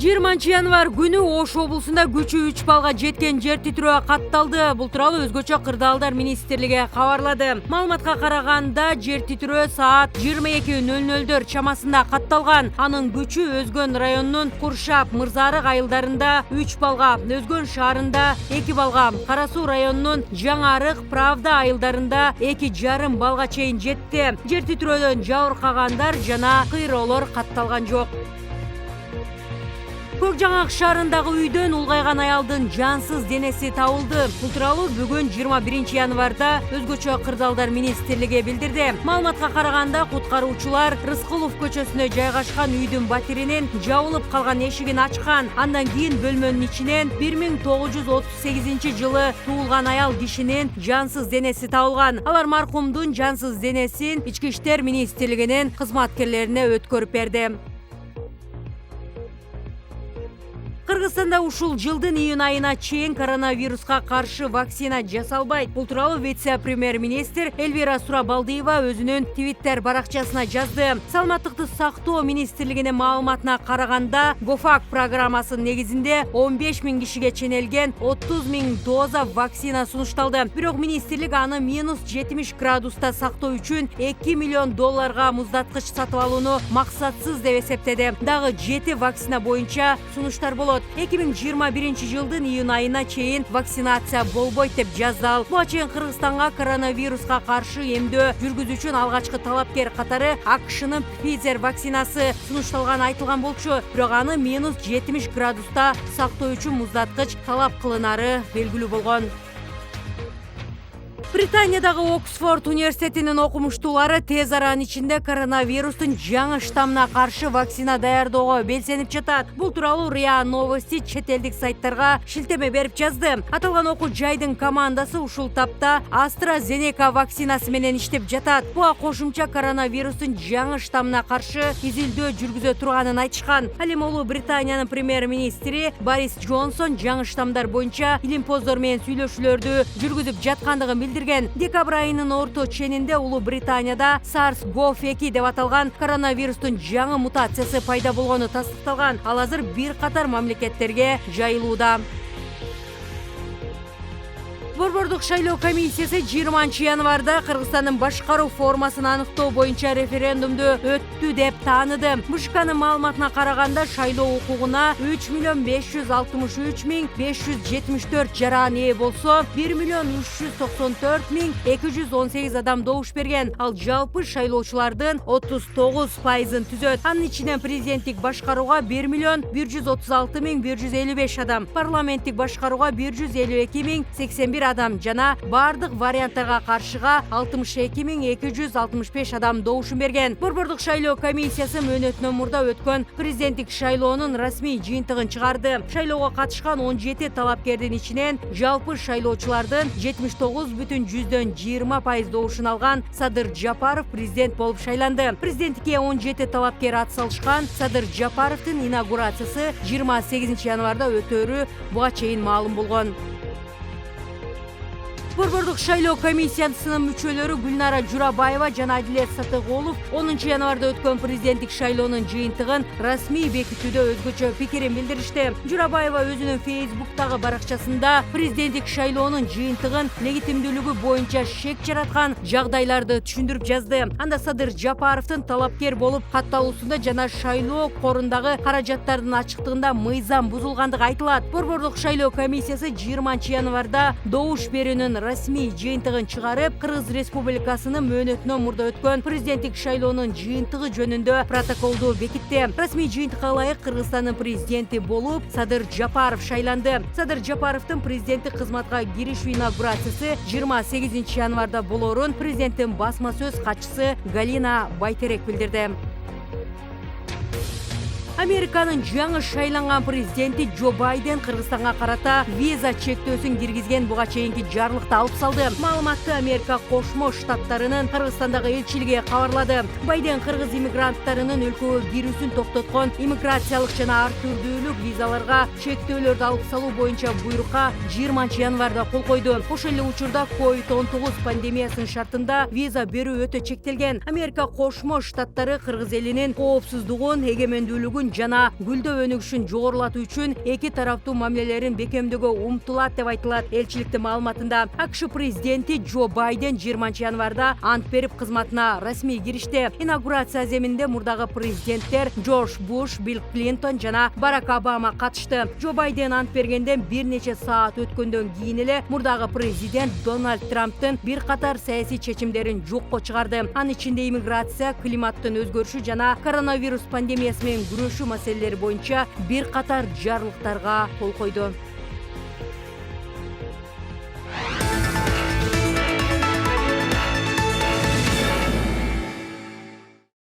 20 январь күнү Ош облусунда күчү 3 балга жеткен жер титирөө катталды. Бул тууралуу өзгөчө кырдаалдар министрлиги кабарлады. Маалыматка караганда жер титирөө саат 22:00 чамасында катталган. Анын күчү Өзгөн районунун Куршап, Мырзарык айылдарында 3 балга, Өзгөн шаарында 2 балга, Кара Суу районунун Жаңы Арык, Правда айылдарында 2,5 балга чейин жетти. Жер титирөөдөн жабыркагандар жана кыйроолор катталган жок. Көк Жаңак шаарындагы үйдөн улгайган аялдын жансыз денеси табылды. Бул тууралуу бүгүн 21 январда өзгөчө кырдаалдар министрлиги билдирди. Маалыматка караганда куткаруучулар Рыскулов көчөсүнө жайгашкан үйдүн батиринин жабылып калган эшигин ачкан. Андан кийин бөлмөнүн ичинен 1938 жылы туулган аял кишинин жансыз денеси табылган. Алар маркумдун жансыз денесин Ички иштер министрлигинин кызматкерлерине өткөрүп берди. Кыргызстанда ушул жылдын июнь айына чейин коронавируска каршы вакцина жасалбайт. Бул тууралуу вице-премьер-министр Элвира Сурабалдиева өзүнүн Twitter баракчасына жазды. Саламаттыкты сактоо министрлигинин маалыматына караганда, Гофак программасынын негизинде 15 000 кишиге ченелген 30 000 доза вакцина сунушталды. Бирок министрлик аны -70 градуста сактоо үчүн $2 миллион муздаткыч сатып алууну максатсыз деп эсептеди. Дагы 7 вакцина боюнча сунуштар болот. 2021 жылдын июнь айына чейин вакцинация болбойт деп жазды ал. Буга чейин Кыргызстанга коронавируска каршы эмдөө жүргүзүү үчүн алгачкы талапкер катары АКШнын Pfizer вакцинасы сунушталган айтылган болчу. Бирок аны -70 градуста сактоо үчүн муздаткыч талап кылынары белгилүү болгон. Британиядагы Оксфорд университетинин окумуштуулары тез аранын ичинде коронавирустун жаңы штаммына каршы вакцина даярдоого белсенип жатат. Бул тууралуу РИА Новости чет элдик сайттарга шилтеме берип жазды. Аталган окуу жайдын командасы ушул тапта AstraZeneca вакцинасы менен иштеп жатат. Буга кошумча коронавирустун жаңы штаммына каршы изилдөө жүргүзө турганын айтышкан. Ал эми Улуу Британиянын премьер-министри Борис Джонсон жаңы штаммдар боюнча илимпоздор менен сүйлөшүүлөрдү жүргүзүп жаткандыгын билдирген. Декабрь айынын орто ченинде Улуу Британияда SARS-CoV-2 деп аталган коронавирустун жаңы мутациясы пайда болгону тастыкталган. Ал азыр бир катар мамлекеттерге жайылууда. Борбордук шайлоо комиссиясы 20 январда Кыргызстандын башкаруу формасын аныктоо боюнча референдумду өттү деп тааныды. БШКнын маалыматына караганда шайлоо укугуна 3,563,574 жаран ээ болсо, 1,394,218 адам добуш берген. Ал жалпы шайлоочулардын 39%-ын түзөт. Анын ичинен президенттик башкарууга 1,136,155 адам, парламенттик башкарууга 152,081 адам жана бардык варианттарга каршыга 62,265 адам добушун берген. Борбордук шайлоо комиссиясы мөөнөтүнөн мурда өткөн президенттик шайлоонун расмий жыйынтыгын чыгарды. Шайлоого катышкан 17 талапкердин ичинен жалпы шайлоочулардын 79,20% добушун алган Садыр Жапаров президент болуп шайланды. Президенттикке 17 талапкер ат салышкан. Садыр Жапаровдун инаугурациясы 28 январда өтөөрү буга чейин маалым болгон. Борбордук шайлоо комиссиясынын мүчөлөрү Гүлнара Журабаева жана Адилет Сатыголов 10 январда өткөн президенттик шайлоонун жыйынтыгын расмий бекитүүдө өзгөчө пикирин билдиришти. Журабаева өзүнүн Facebook'тагы баракчасында президенттик шайлоонун жыйынтыгын легитимдүүлүгү боюнча шек жараткан жагдайларды түшүндүрүп жазды. Анда Садыр Жапаровдун талапкер болуп катталуусунда жана шайлоо корундагы каражаттардын ачыктыгында мыйзам бузулгандыгы айтылат. Борбордук шайлоо комиссиясы 20 январда добуш берүүнүн расмий жыйынтыгын чыгарып, Кыргыз Республикасынын мөөнөтүнөн мурда өткөн президенттик шайлоонун жыйынтыгы жөнүндө протоколду бекитти. Расмий жыйынтыкка ылайык Кыргызстандын президенти болуп Садыр Жапаров шайланды. Садыр Жапаровдун президенттик кызматка киришүү инаугурациясы 28 январда болоорун президенттин басма сөз катчысы Галина Байтерек билдирди. Американын жаңы шайланган президенти Джо Байден Кыргызстанга карата виза чектөөсүн киргизген буга чейинки жарлыкты алып салды. Маалыматты Америка Кошмо Штаттарынын Кыргызстандагы элчилиги кабарлады. Байден кыргыз иммигранттарынын өлкөгө кирүүсүн токтоткон иммиграциялык жана ар түрдүүлүк визаларга чектөөлөрдү алып салуу боюнча буйрукка 20 январда кол койду. Ошол эле учурда COVID-19 пандемиясынын шартында виза берүү өтө чектелген. Америка Кошмо Штаттары кыргыз элинин коопсуздугун, эгемендүүлүгүн өнүгүүсүн жана гүлдөө өнүгүшүн жогорулатуу үчүн эки тараптуу мамилелерин бекемдөөгө умтулат деп айтылат элчиликтин маалыматында. АКШ президенти Джо Байден 20 январда ант берип кызматына расмий киришти. Инаугурация земинде мурдагы президенттер Джордж Буш, Билл Клинтон жана Барак Обама катышты. Джо Байден ант бергенден бир нече саат өткөндөн кийин эле мурдагы президент Дональд Трамптын бир катар саясий чечимдерин жокко чыгарды. Анын ичинде иммиграция, климаттын өзгөрүшү жана коронавирус пандемиясы менен күрөшүү маселелери боюнча бир катар жарлыктарга кол койду.